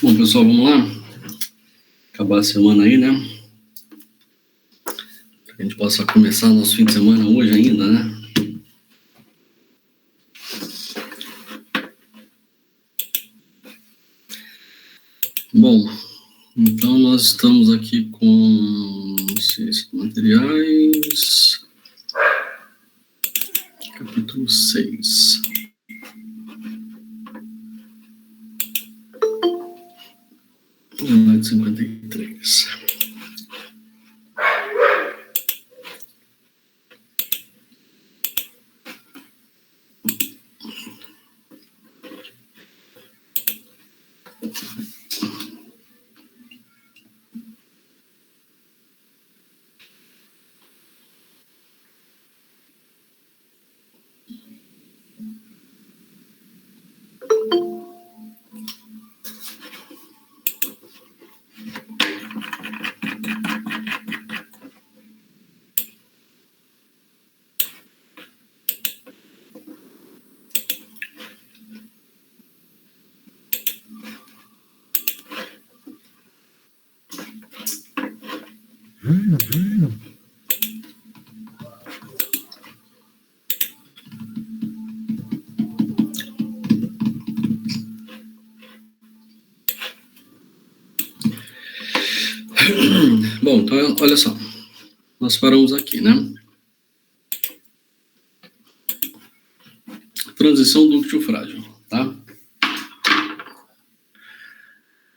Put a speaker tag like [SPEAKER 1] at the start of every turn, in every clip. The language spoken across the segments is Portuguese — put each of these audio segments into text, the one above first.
[SPEAKER 1] Bom, pessoal, vamos lá? Acabar a semana aí, né? Pra que a gente possa começar nosso fim de semana hoje ainda, né? Bom, então nós estamos aqui com ciência de materiais, capítulo 6. Slide 53. Bom, então, olha só. Nós paramos aqui, né? Transição dúctil frágil, tá?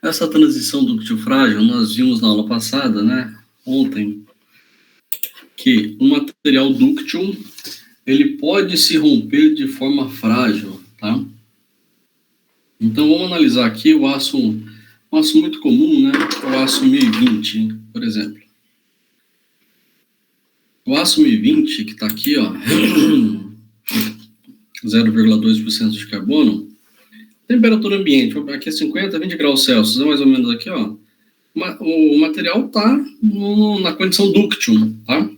[SPEAKER 1] Essa transição dúctil frágil, nós vimos na aula passada, né? Ontem, que o material dúctil, ele pode se romper de forma frágil, tá? Então, vamos analisar aqui o aço, um aço muito comum, né? O aço 1020, por exemplo. O aço 1020, que está aqui, ó, 0,2% de carbono, temperatura ambiente, aqui é 50, 20 graus Celsius, é mais ou menos aqui, ó. O material está na condição dúctil, tá?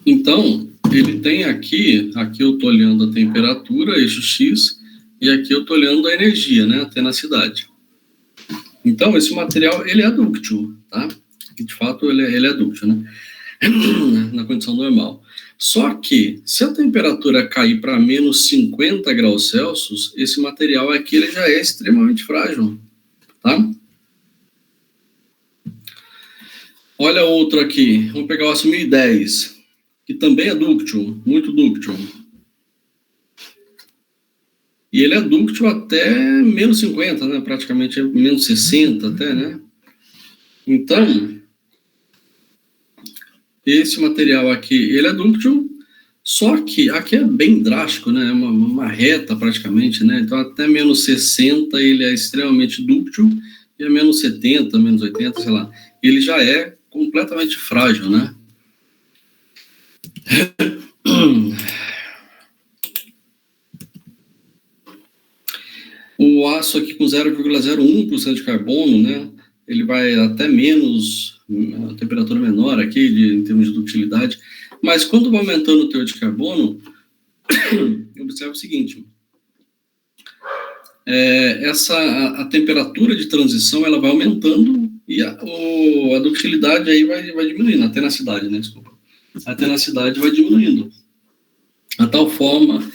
[SPEAKER 1] Então, ele tem aqui eu estou olhando a temperatura, eixo X, e aqui eu estou olhando a energia, né, a tenacidade. Então, esse material, ele é dúctil, tá? E, de fato, ele é dúctil, né? Na condição normal. Só que, se a temperatura cair para menos 50 graus Celsius, esse material aqui ele já é extremamente frágil, tá? Olha outro aqui, vamos pegar o aço 1010, que também é dúctil, muito dúctil. E ele é dúctil até menos 50, né? Praticamente menos 60 até, né? Então, esse material aqui, ele é dúctil, só que aqui é bem drástico, né? É uma reta praticamente, né? Então, até menos 60 ele é extremamente dúctil, e a menos 70, menos 80, sei lá, ele já é completamente frágil, né? O aço aqui com 0,01% de carbono, né? Ele vai até menos, a temperatura menor aqui, em termos de ductilidade. Mas quando vai aumentando o teor de carbono, observe o seguinte. A temperatura de transição, ela vai aumentando e a ductilidade aí vai diminuindo, a tenacidade, né? Desculpa. A tenacidade vai diminuindo. A tal forma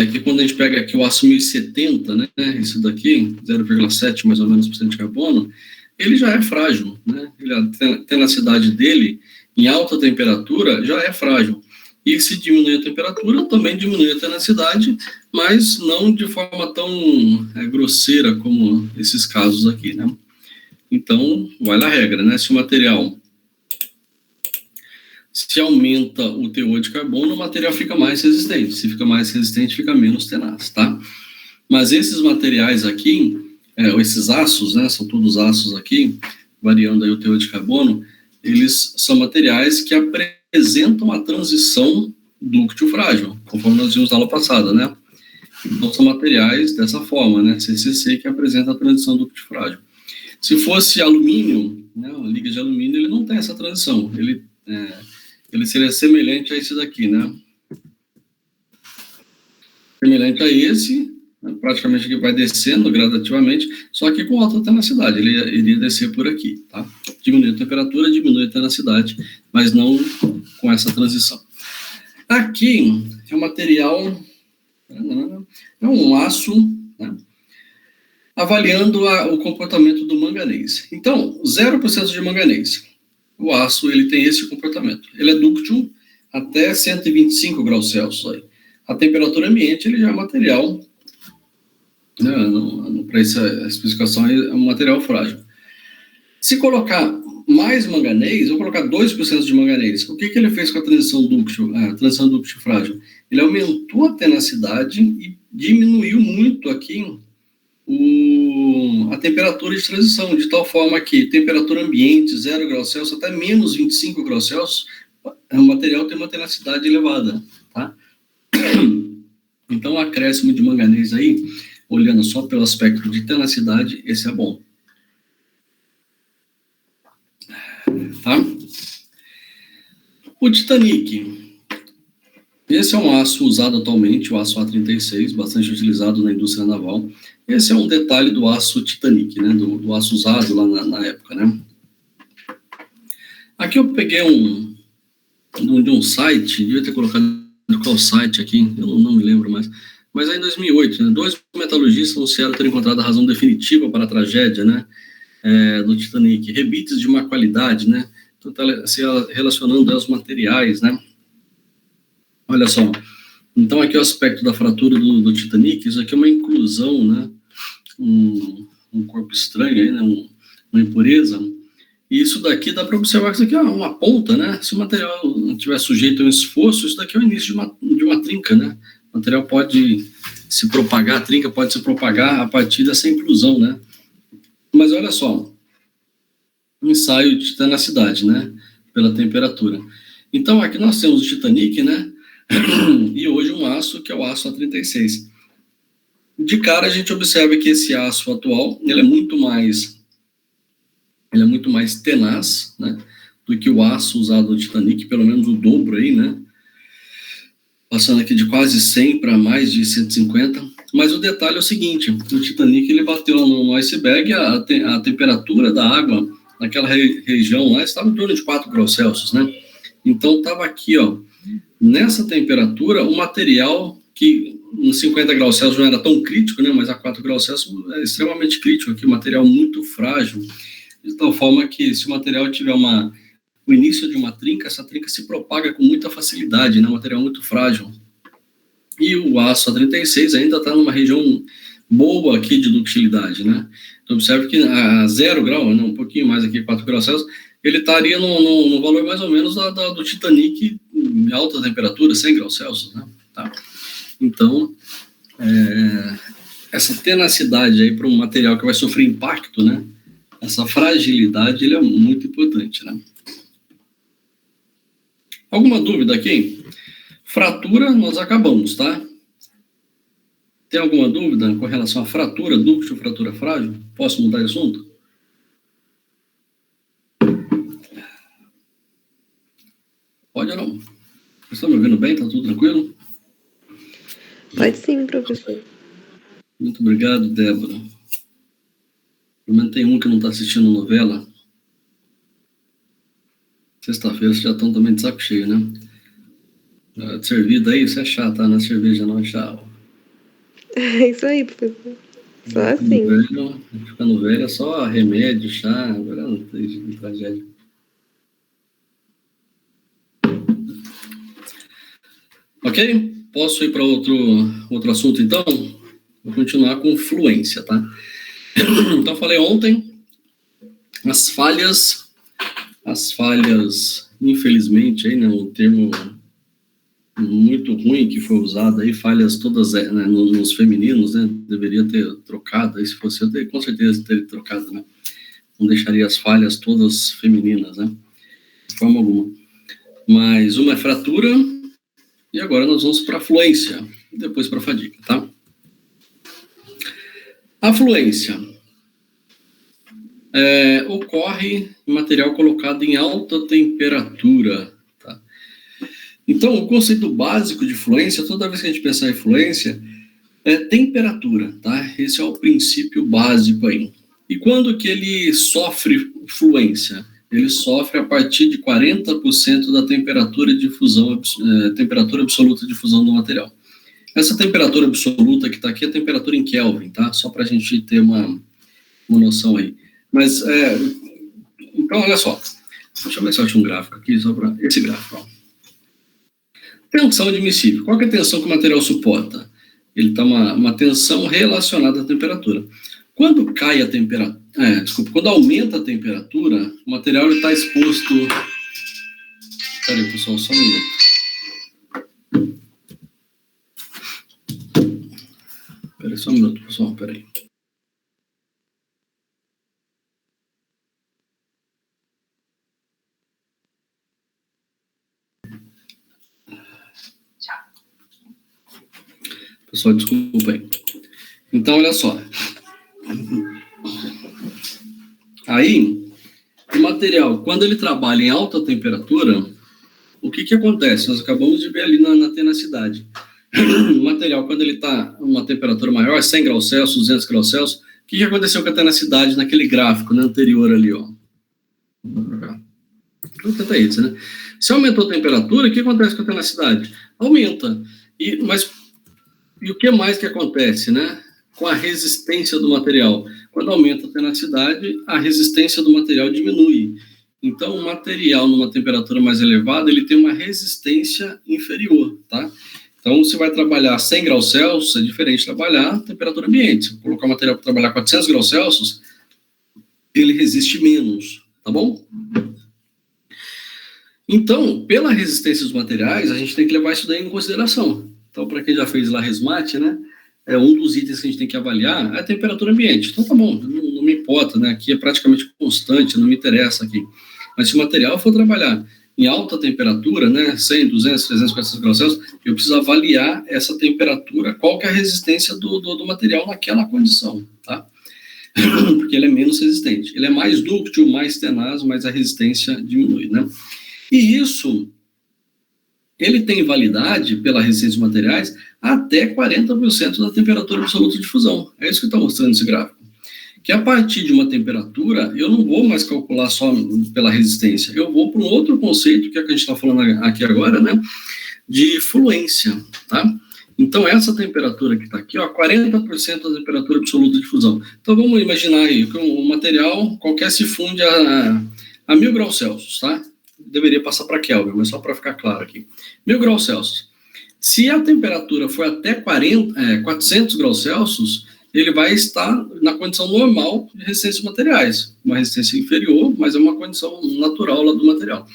[SPEAKER 1] que quando a gente pega aqui o aço 1070, né? Isso daqui, 0,7 mais ou menos por cento de carbono, ele já é frágil, né? A tenacidade dele, em alta temperatura, já é frágil. E se diminui a temperatura, também diminui a tenacidade, mas não de forma tão grosseira como esses casos aqui, né? Então, vale a regra, né? Se o material se aumenta o teor de carbono, o material fica mais resistente. Se fica mais resistente, fica menos tenaz, tá? Mas esses materiais aqui, esses aços, né, são todos aços aqui, variando aí o teor de carbono, eles são materiais que apresentam a transição dúctil frágil, conforme nós vimos na aula passada, né? Então, são materiais dessa forma, né? CCC que apresenta a transição dúctil frágil. Se fosse alumínio, né, a liga de alumínio, ele não tem essa transição. Ele seria semelhante a esse daqui, né? Semelhante a esse, praticamente que vai descendo gradativamente, só que com alta tenacidade, ele iria descer por aqui, tá? Diminui a temperatura, diminui a tenacidade, mas não com essa transição. Aqui é um material, é um aço, né? Avaliando o comportamento do manganês. Então, 0% de manganês. O aço, ele tem esse comportamento. Ele é dúctil até 125 graus Celsius. Aí. A temperatura ambiente, ele já é material, né, para essa especificação, é um material frágil. Se colocar mais manganês, vou colocar 2% de manganês. O que ele fez com a transição dúctil frágil? Ele aumentou a tenacidade e diminuiu muito aqui a temperatura de transição, de tal forma que temperatura ambiente, 0 graus Celsius, até menos 25 graus Celsius, o material tem uma tenacidade elevada, tá? Então, o acréscimo de manganês aí, olhando só pelo aspecto de tenacidade, esse é bom. Tá? O titanic. Esse é um aço usado atualmente, o aço A36, bastante utilizado na indústria naval. Esse é um detalhe do aço Titanic, né? Do aço usado lá na época, né? Aqui eu peguei de um site, devia ter colocado qual site aqui, eu não me lembro mais, mas aí em 2008, né, 2 metalurgistas anunciaram ter encontrado a razão definitiva para a tragédia, né, do Titanic, rebites de má qualidade, né, então tá se relacionando aos materiais, né. Olha só, então aqui o aspecto da fratura do Titanic, isso aqui é uma inclusão, né, um corpo estranho aí, né, uma impureza. E isso daqui dá para observar que isso aqui é uma ponta, né? Se o material não estiver sujeito a um esforço, isso daqui é o início de uma trinca, né? O material pode se propagar, a trinca pode se propagar a partir dessa inclusão, né? Mas olha só, um ensaio de titanicidade, né? Pela temperatura. Então aqui nós temos o Titanic, né? E hoje um aço que é o aço A36. De cara a gente observa que esse aço atual, ele é muito mais tenaz, né, do que o aço usado no Titanic, pelo menos o dobro aí, né, passando aqui de quase 100 para mais de 150, mas o detalhe é o seguinte, o Titanic ele bateu no iceberg, a temperatura da água naquela região lá estava em torno de 4 graus Celsius, né, então estava aqui, ó, nessa temperatura, o material que nos 50 graus Celsius não era tão crítico, né, mas a 4 graus Celsius é extremamente crítico aqui, material muito frágil, de tal forma que se o material tiver o início de uma trinca, essa trinca se propaga com muita facilidade, né? Um material muito frágil. E o aço A36 ainda está numa região boa aqui de ductilidade, né? Então observe que a 0 grau, né, um pouquinho mais aqui, 4 graus Celsius, ele estaria no valor mais ou menos do Titanic em alta temperatura, 100 graus Celsius, né? Tá. Então, essa tenacidade aí para um material que vai sofrer impacto, né? Essa fragilidade ele é muito importante, né? Alguma dúvida aqui? Fratura, nós acabamos, tá? Tem alguma dúvida com relação à fratura dúctil, fratura frágil? Posso mudar de assunto? Pode ou não? Vocês estão me ouvindo bem? Tá tudo tranquilo?
[SPEAKER 2] Pode sim, professor.
[SPEAKER 1] Muito obrigado, Débora. Pelo menos tem um que não está assistindo novela. Sexta-feira vocês já estão também de saco cheio, né? Servida aí, isso é chá, tá? Não é cerveja, não é chá.
[SPEAKER 2] É isso aí, professor. Só assim.
[SPEAKER 1] Ficando velho é só remédio, chá, agora não tem tragédia. Ok? Posso ir para outro assunto, então? Vou continuar com fluência, tá? Então, falei ontem, as falhas, infelizmente, aí, né, um termo muito ruim que foi usado aí, falhas todas, né, nos femininos, né, deveria ter trocado, aí se fosse eu, com certeza teria trocado, né, não deixaria as falhas todas femininas, né, de forma alguma. Mas uma é fratura, e agora nós vamos para a fluência, e depois para a fadiga, tá? A fluência ocorre em material colocado em alta temperatura, tá? Então, o conceito básico de fluência, toda vez que a gente pensar em fluência, é temperatura, tá? Esse é o princípio básico aí. E quando que ele sofre fluência? Ele sofre a partir de 40% da temperatura de fusão, temperatura absoluta de fusão do material. Essa temperatura absoluta que está aqui é a temperatura em Kelvin, tá? Só para a gente ter uma noção aí. Mas, então, olha só. Deixa eu ver se eu acho um gráfico aqui, só para esse gráfico, ó. Tensão admissível. Qual que é a tensão que o material suporta? Ele está uma tensão relacionada à temperatura. Quando cai a temperatura, quando aumenta a temperatura, o material está exposto... Espera aí, pessoal, só um minuto. Espera só um minuto, pessoal, espera aí. Pessoal, desculpa aí. Então, olha só. Aí, o material, quando ele trabalha em alta temperatura, o que acontece? Nós acabamos de ver ali na tenacidade. O material, quando ele está a uma temperatura maior, 100 graus Celsius, 200 graus Celsius, o que aconteceu com a tenacidade naquele gráfico, né, anterior ali, ó? 80 índice, né? Se aumentou a temperatura, o que acontece com a tenacidade? Aumenta. E o que mais que acontece, né? Com a resistência do material. Quando aumenta a tenacidade, a resistência do material diminui. Então, o material numa temperatura mais elevada, ele tem uma resistência inferior, tá? Então, você vai trabalhar 100 graus Celsius, é diferente de trabalhar a temperatura ambiente. Se colocar o material para trabalhar 400 graus Celsius, ele resiste menos, tá bom? Então, pela resistência dos materiais, a gente tem que levar isso daí em consideração. Então, para quem já fez lá RESMAT, né, um dos itens que a gente tem que avaliar é a temperatura ambiente. Então, tá bom, não me importa, né, aqui é praticamente constante, não me interessa aqui. Mas se o material for trabalhar em alta temperatura, né, 100, 200, 300, 400 graus Celsius, eu preciso avaliar essa temperatura, qual que é a resistência do material naquela condição, tá? Porque ele é menos resistente. Ele é mais dúctil, mais tenaz, mas a resistência diminui, né? E isso, ele tem validade pela resistência dos materiais até 40% da temperatura absoluta de fusão. É isso que está mostrando esse gráfico. Que a partir de uma temperatura, eu não vou mais calcular só pela resistência, eu vou para um outro conceito, que é o que a gente está falando aqui agora, né, de fluência, tá? Então, essa temperatura que está aqui, ó, 40% da temperatura absoluta de fusão. Então, vamos imaginar aí que um material qualquer se funde a 1000 graus Celsius, tá? Deveria passar para Kelvin, mas só para ficar claro aqui. 1000 graus Celsius. Se a temperatura for até 400 graus Celsius, ele vai estar na condição normal de resistência dos materiais. Uma resistência inferior, mas é uma condição natural lá do material.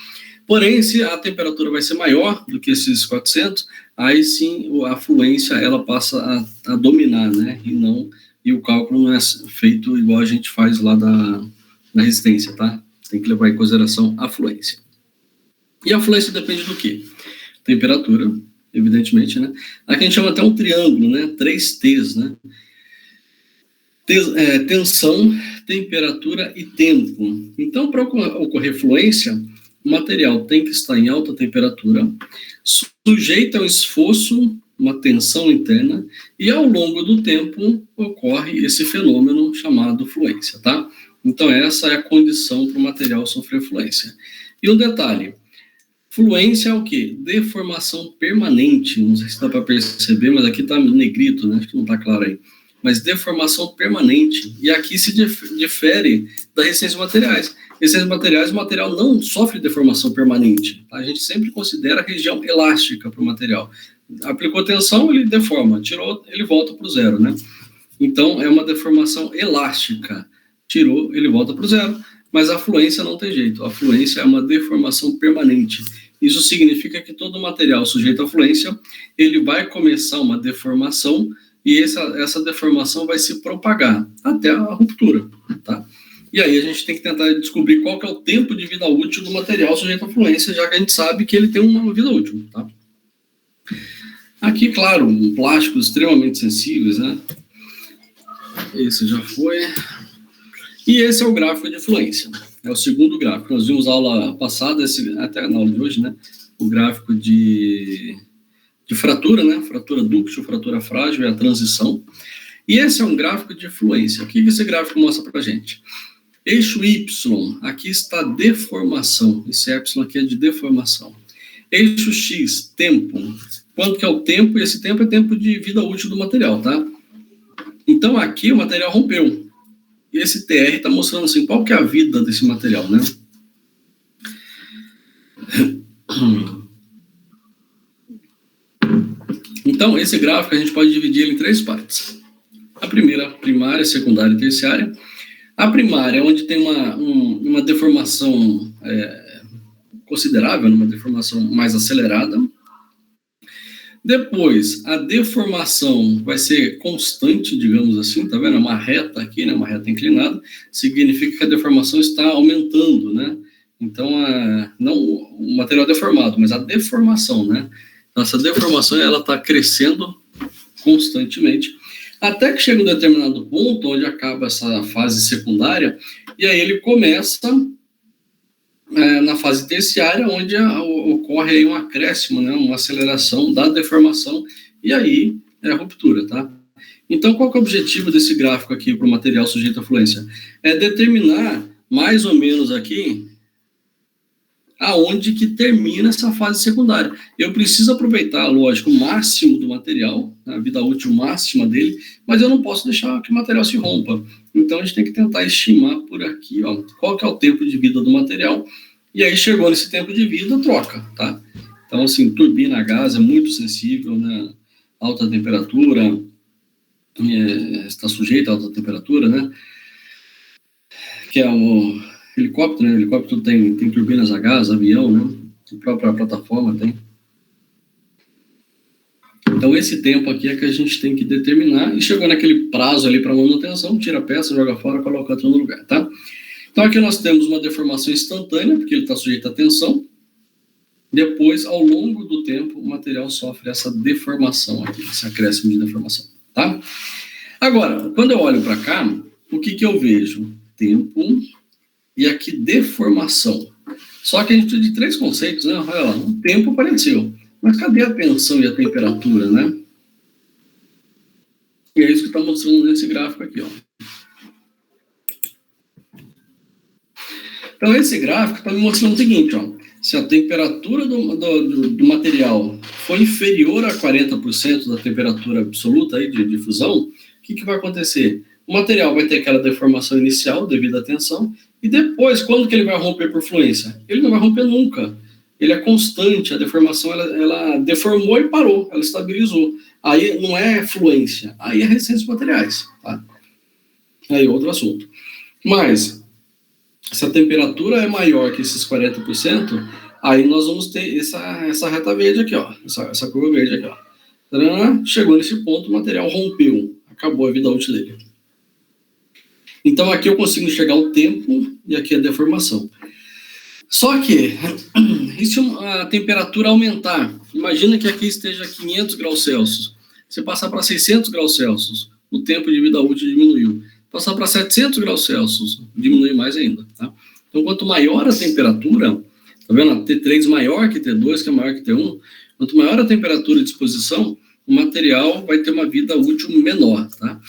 [SPEAKER 1] Porém, se a temperatura vai ser maior do que esses 400, aí sim a fluência ela passa a dominar, né? E o cálculo não é feito igual a gente faz lá na resistência, tá? Tem que levar em consideração a fluência. E a fluência depende do quê? Temperatura, evidentemente, né? Aqui a gente chama até um triângulo, né? 3 T's, né? Tensão, temperatura e tempo. Então, para ocorrer fluência, o material tem que estar em alta temperatura, sujeito ao esforço, uma tensão interna, e ao longo do tempo ocorre esse fenômeno chamado fluência, tá? Então, essa é a condição para o material sofrer fluência. E um detalhe, fluência é o quê? Deformação permanente, não sei se dá para perceber, mas aqui está negrito, né? Acho que não está claro aí. Mas deformação permanente. E aqui se difere da resistência dos materiais. Resistência dos materiais, o material não sofre deformação permanente. Tá? A gente sempre considera a região elástica para o material. Aplicou tensão, ele deforma. Tirou, ele volta para o zero, né? Então, é uma deformação elástica. Tirou, ele volta para o zero. Mas a fluência não tem jeito. A fluência é uma deformação permanente. Isso significa que todo material sujeito à fluência, ele vai começar uma deformação e essa deformação vai se propagar até a ruptura, tá? E aí a gente tem que tentar descobrir qual que é o tempo de vida útil do material sujeito à fluência, já que a gente sabe que ele tem uma vida útil, tá? Aqui, claro, plásticos extremamente sensíveis, né? Esse já foi. E esse é o gráfico de fluência. É o segundo gráfico. Nós vimos na aula passada, até na aula de hoje, né? O gráfico de fratura, né? Fratura dúctil, fratura frágil, é a transição. E esse é um gráfico de fluência. O que esse gráfico mostra para a gente? Eixo Y, aqui está deformação. Esse Y aqui é de deformação. Eixo X, tempo. Quanto que é o tempo? E esse tempo é tempo de vida útil do material, tá? Então, aqui o material rompeu. E esse TR está mostrando assim, qual que é a vida desse material, né? Então, esse gráfico a gente pode dividir ele em 3 partes. A primeira, primária, secundária e terciária. A primária é onde tem uma deformação considerável, uma deformação mais acelerada. Depois, a deformação vai ser constante, digamos assim, tá vendo? Uma reta aqui, né? Uma reta inclinada, significa que a deformação está aumentando, né? Então, não o material deformado, mas a deformação, né? Essa deformação ela está crescendo constantemente, até que chega um determinado ponto onde acaba essa fase secundária, e aí ele começa na fase terciária, onde ocorre aí um acréscimo, né, uma aceleração da deformação, e aí é a ruptura, tá? Então, qual que é o objetivo desse gráfico aqui para o material sujeito à fluência? É determinar, mais ou menos aqui, aonde que termina essa fase secundária. Eu preciso aproveitar, lógico, o máximo do material, a vida útil máxima dele, mas eu não posso deixar que o material se rompa. Então, a gente tem que tentar estimar por aqui, ó, qual que é o tempo de vida do material, e aí chegou nesse tempo de vida, troca, tá? Então, assim, turbina a gás é muito sensível, né? Alta temperatura, está sujeito a alta temperatura, né? Que é o helicóptero, né? O helicóptero tem turbinas a gás, avião, né? A própria plataforma tem. Então, esse tempo aqui é que a gente tem que determinar, e chegou naquele prazo ali para manutenção, tira a peça, joga fora, coloca outra no lugar, tá? Então, aqui nós temos uma deformação instantânea, porque ele está sujeito à tensão. Depois, ao longo do tempo, o material sofre essa deformação aqui, esse acréscimo de deformação, tá? Agora, quando eu olho para cá, o que eu vejo? Tempo e aqui deformação. Só que a gente precisa de 3 conceitos, né? Olha lá, o tempo apareceu. Mas cadê a tensão e a temperatura, né? E é isso que está mostrando nesse gráfico aqui, ó. Então, esse gráfico está me mostrando o seguinte, ó. Se a temperatura do material for inferior a 40% da temperatura absoluta aí de fusão, o que vai acontecer? O material vai ter aquela deformação inicial devido à tensão, e depois, quando que ele vai romper por fluência? Ele não vai romper nunca. Ele é constante, a deformação ela deformou e parou, ela estabilizou. Aí não é fluência, aí é resistência dos materiais, tá? Aí outro assunto. Mas, se a temperatura é maior que esses 40%, aí nós vamos ter essa reta verde aqui, ó, essa curva verde aqui, ó. Chegou nesse ponto, o material rompeu, acabou a vida útil dele. Então aqui eu consigo enxergar o tempo e aqui a deformação. Só que, e se a temperatura aumentar? Imagina que aqui esteja 500 graus Celsius. Você passar para 600 graus Celsius, o tempo de vida útil diminuiu. Passar para 700 graus Celsius, diminui mais ainda, tá? Então, quanto maior a temperatura, tá vendo? T3 maior que T2, que é maior que T1, quanto maior a temperatura de exposição, o material vai ter uma vida útil menor, tá?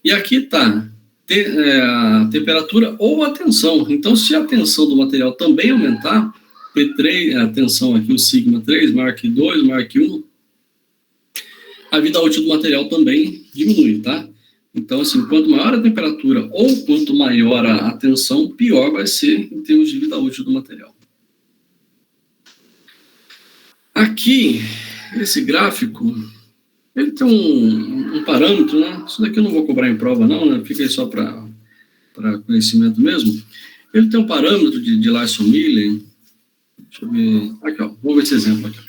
[SPEAKER 1] E aqui tá a temperatura ou a tensão. Então, se a tensão do material também aumentar, P3, a tensão aqui, o sigma 3, maior que 2, maior que 1, a vida útil do material também diminui, tá? Então, assim, quanto maior a temperatura ou quanto maior a tensão, pior vai ser em termos de vida útil do material. Aqui, esse gráfico, ele tem um parâmetro, né? Isso daqui eu não vou cobrar em prova, não, né? Fica aí só para conhecimento mesmo. Ele tem um parâmetro de Larson-Miller. Deixa eu ver. Aqui, ó. Vamos ver esse exemplo aqui.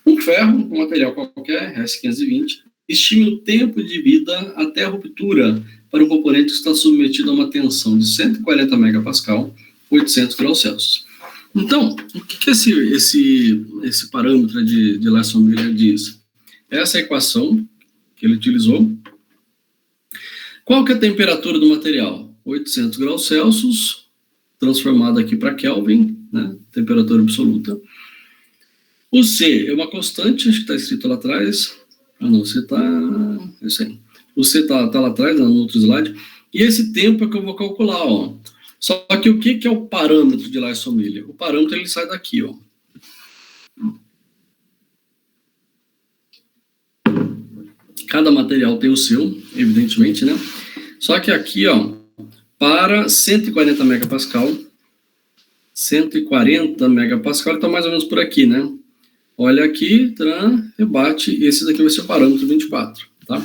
[SPEAKER 1] Um ferro, um material qualquer, S520, estime o tempo de vida até a ruptura para um componente que está submetido a uma tensão de 140 megapascal, 800 graus Celsius. Então, o que esse parâmetro de Larson-Miller diz? Essa é a equação que ele utilizou. Qual que é a temperatura do material? 800 graus Celsius, transformado aqui para Kelvin, né? Temperatura absoluta. O C é uma constante, acho que está escrito lá atrás. Ah, não, C está... É isso aí. O C está lá atrás, no outro slide. E esse tempo é que eu vou calcular, ó. Só que o que é o parâmetro de Larson-Miller? O parâmetro, ele sai daqui, ó. Cada material tem o seu, evidentemente, né? Só que aqui, ó, para 140 megapascal, 140 megapascal, está mais ou menos por aqui, né? Olha aqui, rebate, esse daqui vai ser o parâmetro 24, tá?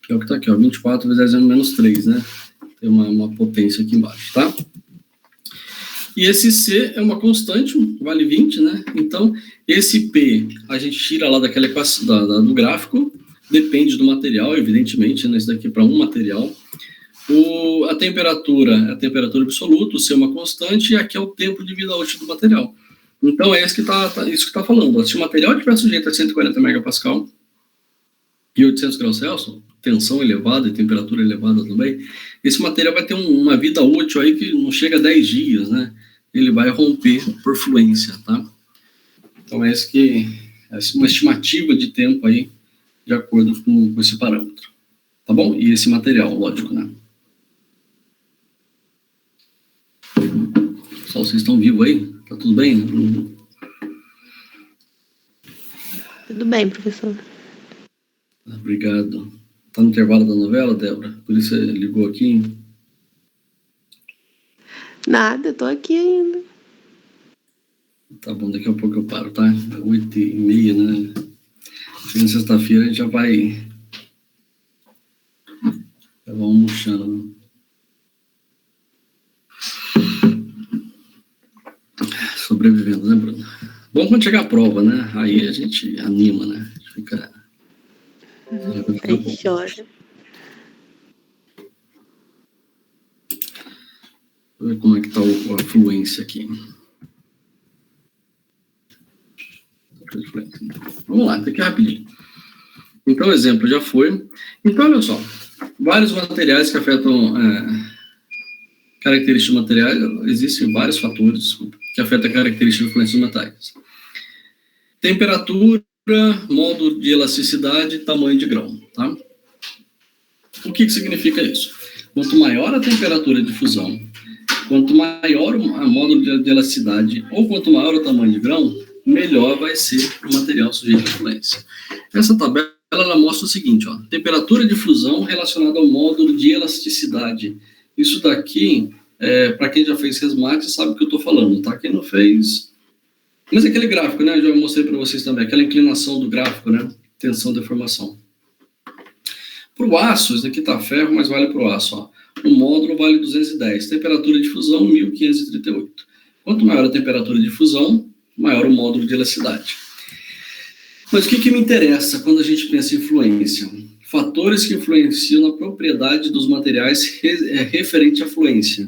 [SPEAKER 1] Que é o que está aqui, ó, 24 vezes 10 menos 3, né? Tem uma potência aqui embaixo, tá? E esse C é uma constante, vale 20, né? Então, esse P, a gente tira lá daquela equação, do gráfico, depende do material, evidentemente, né? Esse daqui é para um material. A temperatura é a temperatura absoluta, o C é uma constante, e aqui é o tempo de vida útil do material. Então, é isso que está falando. Se o material estiver sujeito a 140 megapascal e 800 graus Celsius, tensão elevada e temperatura elevada também, esse material vai ter uma vida útil aí que não chega a 10 dias, né? Ele vai romper por fluência, tá? Então, é uma estimativa de tempo aí, de acordo com esse parâmetro. Tá bom? E esse material, lógico, né? Pessoal, vocês estão vivos aí? Tá tudo bem?
[SPEAKER 2] Tudo bem, professor.
[SPEAKER 1] Obrigado. Tá no intervalo da novela, Débora? Por isso você ligou aqui?
[SPEAKER 2] Nada, eu tô aqui ainda.
[SPEAKER 1] Tá bom, daqui a pouco eu paro, tá? 8h30, né? Chegando sexta-feira a gente já vai almoçando. Sobrevivendo, né, Bruno? Bom quando chegar a prova, né? Aí a gente anima, né? A gente fica...
[SPEAKER 2] Aí chora.
[SPEAKER 1] Vamos ver como é que tá a fluência aqui. Vamos lá, tem que ir rapidinho. Então, o exemplo já foi. Então, olha só. Vários materiais que afetam características materiais, existem vários fatores que afetam a característica da fluência dos metais. Temperatura, modo de elasticidade, tamanho de grão, tá? O que significa isso? Quanto maior a temperatura de fusão, quanto maior o módulo de elasticidade ou quanto maior o tamanho de grão, melhor vai ser o material sujeito à fluência. Essa tabela ela mostra o seguinte, ó, temperatura de fusão relacionada ao módulo de elasticidade. Isso daqui, para quem já fez resmate, sabe o que eu estou falando, tá? Quem não fez... Mas aquele gráfico, né? Eu já mostrei para vocês também, aquela inclinação do gráfico, né? Tensão, deformação. Para o aço, isso aqui está ferro, mas vale para o aço, ó. O módulo vale 210, temperatura de fusão 1538. Quanto maior a temperatura de fusão, maior o módulo de elasticidade. Mas o que me interessa quando a gente pensa em fluência? Fatores que influenciam na propriedade dos materiais referente à fluência.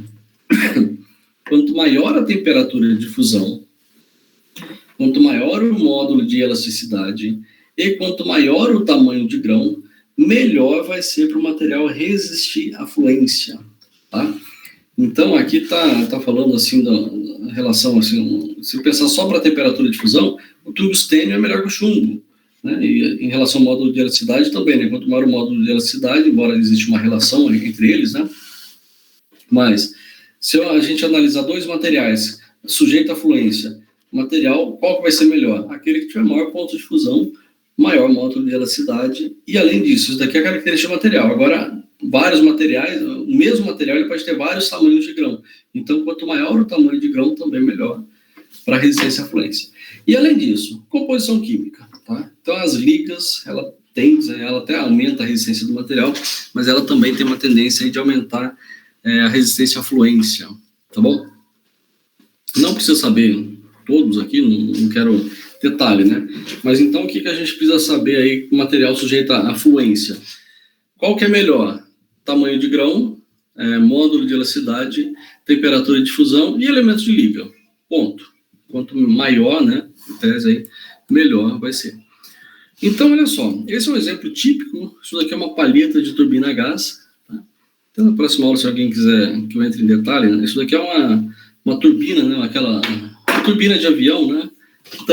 [SPEAKER 1] Quanto maior a temperatura de fusão, quanto maior o módulo de elasticidade e quanto maior o tamanho de grão, melhor vai ser para o material resistir à fluência, tá? Então, aqui tá falando assim da relação, assim, se pensar só para a temperatura de fusão, o tungstênio é melhor que o chumbo, né? E em relação ao módulo de elasticidade também, né? Quanto maior o módulo de elasticidade, embora exista uma relação entre eles, né? Mas, se a gente analisar dois materiais sujeitos à fluência, material, qual que vai ser melhor? Aquele que tiver maior ponto de fusão, maior módulo de elasticidade, e além disso, isso daqui é a característica do material. Agora, vários materiais, o mesmo material ele pode ter vários tamanhos de grão. Então, quanto maior o tamanho de grão, também melhor para resistência à fluência. E além disso, composição química, tá? Então, as ligas, ela até aumenta a resistência do material, mas ela também tem uma tendência de aumentar a resistência à fluência, tá bom? Não precisa saber todos aqui, não quero detalhe, né? Mas então o que a gente precisa saber aí com material sujeito à fluência? Qual que é melhor? Tamanho de grão, módulo de elasticidade, temperatura de fusão e elementos de liga. Ponto. Quanto maior, né, em tese aí, melhor vai ser. Então, olha só, esse é um exemplo típico, isso daqui é uma palheta de turbina a gás. Tá? Então, na próxima aula, se alguém quiser que eu entre em detalhe, né, isso daqui é uma turbina, né, aquela turbina de avião, né, que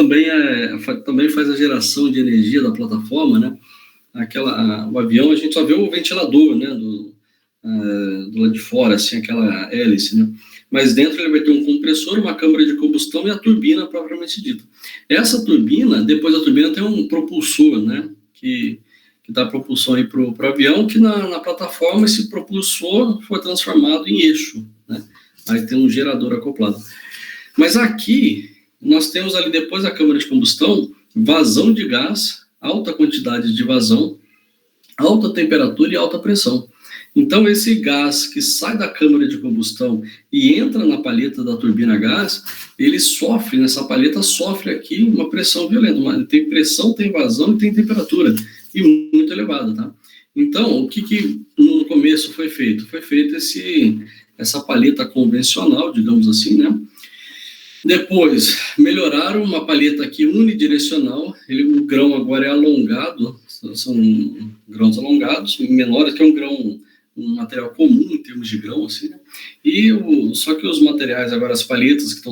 [SPEAKER 1] também faz a geração de energia da plataforma, né, o avião, a gente só vê o ventilador, né, do lado de fora, assim, aquela hélice, né, mas dentro ele vai ter um compressor, uma câmara de combustão e a turbina propriamente dita. Essa turbina, depois da turbina tem um propulsor, né, que dá propulsão aí para o avião, que na plataforma esse propulsor foi transformado em eixo, né, aí tem um gerador acoplado. Mas aqui, nós temos ali depois da câmara de combustão, vazão de gás, alta quantidade de vazão, alta temperatura e alta pressão. Então, esse gás que sai da câmara de combustão e entra na palheta da turbina a gás, ele sofre, nessa palheta, sofre aqui uma pressão violenta. Tem pressão, tem vazão e tem temperatura, e muito elevada, tá? Então, o que no começo foi feito? Foi feito essa palheta convencional, digamos assim, né? Depois, melhoraram uma palheta aqui unidirecional, o grão agora é alongado, são grãos alongados, menores, que é um material comum em termos de grão, assim, né? Só que os materiais, agora as palhetas que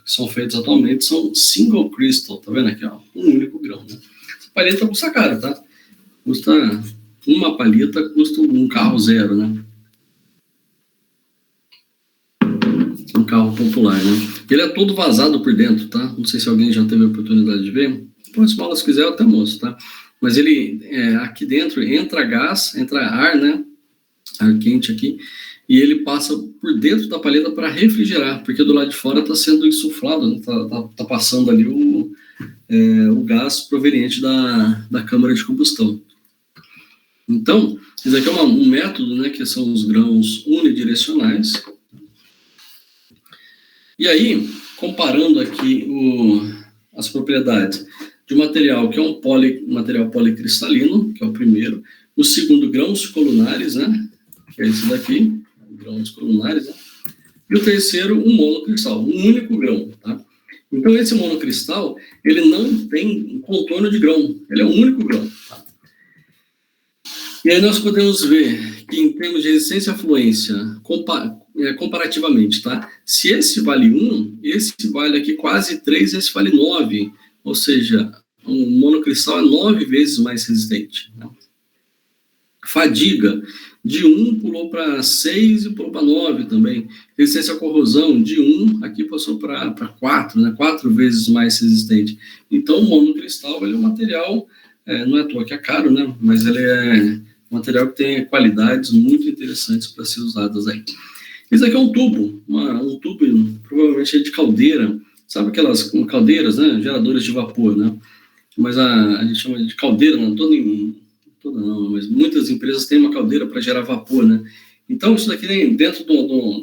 [SPEAKER 1] são feitas atualmente são single crystal, tá vendo aqui, ó, um único grão, né? Essa palheta custa caro, tá? Uma palheta custa um carro zero, né? Um carro popular, né? Ele é todo vazado por dentro, tá? Não sei se alguém já teve a oportunidade de ver. Depois, se quiser, eu até mostro, tá? Mas ele, aqui dentro, entra gás, entra ar, né? Ar quente aqui, e ele passa por dentro da palheta para refrigerar, porque do lado de fora está sendo insuflado, né? tá passando ali o gás proveniente da câmara de combustão. Então, isso aqui é um método, né, que são os grãos unidirecionais. E aí, comparando aqui as propriedades de um material que é um material policristalino, que é o primeiro, o segundo, grãos colunares, né, que é esse daqui, grãos colunares, né, e o terceiro, um monocristal, um único grão, tá? Então, esse monocristal, ele não tem contorno de grão, ele é um único grão, tá? E aí nós podemos ver que, em termos de resistência à fluência, comparativamente, tá? Se esse vale 1, esse vale aqui quase 3, esse vale 9. Ou seja, um monocristal é 9 vezes mais resistente, né? Fadiga, de 1 pulou para 6 e pulou para 9 também. Resistência à corrosão, de 1 aqui passou para 4, né? 4 vezes mais resistente. Então, o monocristal ele é um material, não é à toa que é caro, né? Mas ele é um material que tem qualidades muito interessantes para ser usadas aí. Esse aqui é um tubo, um tubo provavelmente é de caldeira. Sabe aquelas caldeiras, né? Geradores de vapor, né? Mas a gente chama de caldeira, não toda não, mas muitas empresas têm uma caldeira para gerar vapor, né? Então, isso daqui, dentro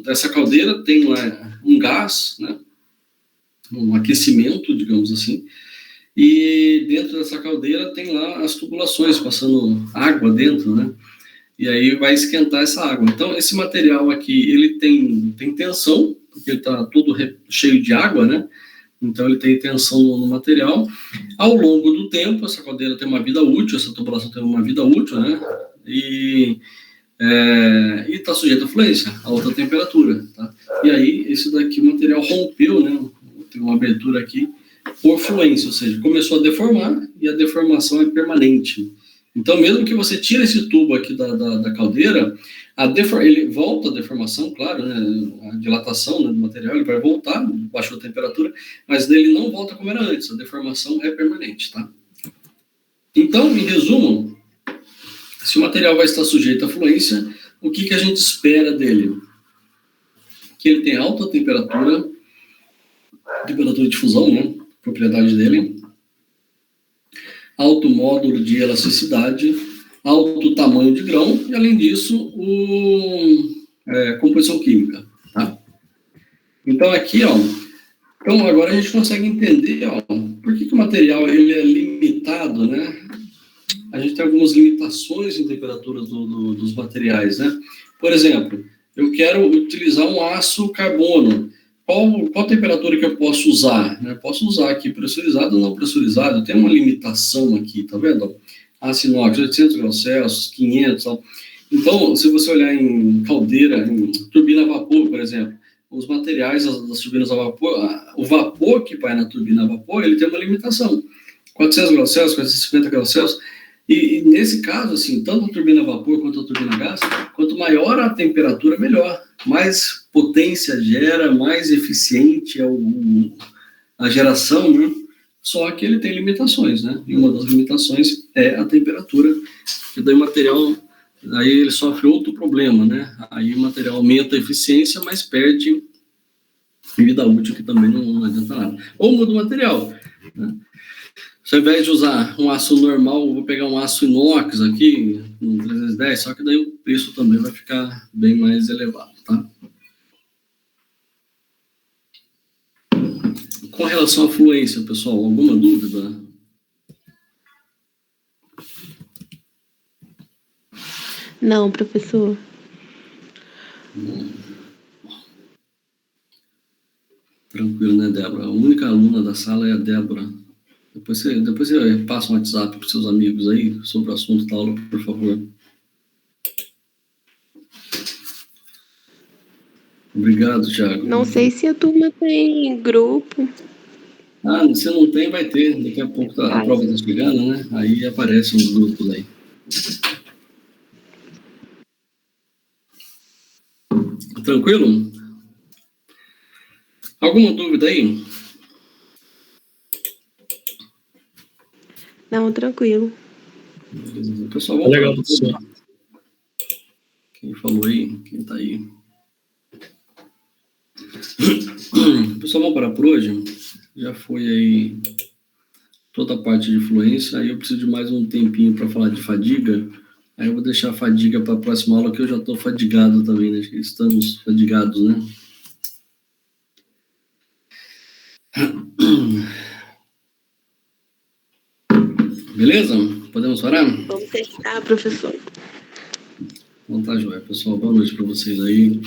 [SPEAKER 1] dessa caldeira, tem lá um gás, né? Um aquecimento, digamos assim, e dentro dessa caldeira tem lá as tubulações, passando água dentro, né? E aí vai esquentar essa água. Então, esse material aqui, ele tem tensão, porque ele está todo cheio de água, né? Então, ele tem tensão no material. Ao longo do tempo, essa caldeira tem uma vida útil, essa tubulação tem uma vida útil, né? E está sujeito à fluência, a alta temperatura, tá? E aí, esse daqui, o material rompeu, né? Tem uma abertura aqui por fluência, ou seja, começou a deformar e a deformação é permanente. Então, mesmo que você tire esse tubo aqui da caldeira, ele volta a deformação, claro, né? A dilatação, né, do material, ele vai voltar, baixou a temperatura, mas ele não volta como era antes, a deformação é permanente, tá? Então, em resumo, se o material vai estar sujeito à fluência, o que a gente espera dele? Que ele tenha alta temperatura de fusão, né? Propriedade dele, alto módulo de elasticidade, alto tamanho de grão e, além disso, composição química, tá? Então, aqui, ó, então agora a gente consegue entender, ó, por que o material ele é limitado, né? A gente tem algumas limitações em temperatura dos materiais, né? Por exemplo, eu quero utilizar um aço carbono. Qual temperatura que eu posso usar? Eu posso usar aqui pressurizado ou não pressurizado. Tem uma limitação aqui, tá vendo? Aço inox, 800 graus Celsius, 500. Tal. Então, se você olhar em caldeira, em turbina a vapor, por exemplo, os materiais das turbinas a vapor, o vapor que vai na turbina a vapor, ele tem uma limitação. 400 graus Celsius, 450 graus Celsius. E nesse caso, assim, tanto a turbina a vapor quanto a turbina a gás, quanto maior a temperatura, melhor. Mais potência gera, mais eficiente é a geração, né? Só que ele tem limitações, né? E uma das limitações é a temperatura, que daí o material, aí ele sofre outro problema, né? Aí o material aumenta a eficiência, mas perde vida útil, que também não adianta nada. Ou muda o material, né? Se ao invés de usar um aço normal, eu vou pegar um aço inox aqui, um 310, só que daí o preço também vai ficar bem mais elevado, tá? Com relação à fluência, pessoal, alguma dúvida?
[SPEAKER 2] Não, professor.
[SPEAKER 1] Tranquilo, né, Débora? A única aluna da sala é a Débora. Depois você passa um WhatsApp para os seus amigos aí sobre o assunto da aula, por favor. Obrigado, Thiago.
[SPEAKER 2] Não sei se a turma tem grupo.
[SPEAKER 1] Se não tem, vai ter. Daqui a pouco a prova está chegando, né? Aí aparecem os grupos aí. Tranquilo? Alguma dúvida aí?
[SPEAKER 2] Não, tranquilo.
[SPEAKER 1] Pessoal, vamos
[SPEAKER 3] Legal,
[SPEAKER 1] parar.
[SPEAKER 3] professor.
[SPEAKER 1] Quem falou aí? Quem tá aí? Pessoal, vamos parar por hoje? Já foi aí toda a parte de fluência, aí eu preciso de mais um tempinho para falar de fadiga. Aí eu vou deixar a fadiga para a próxima aula, que eu já estou fadigado também, né? Estamos fadigados, né? Beleza? Podemos parar?
[SPEAKER 2] Vamos testar, professor.
[SPEAKER 1] Então tá, joia. Pessoal, boa noite para vocês aí.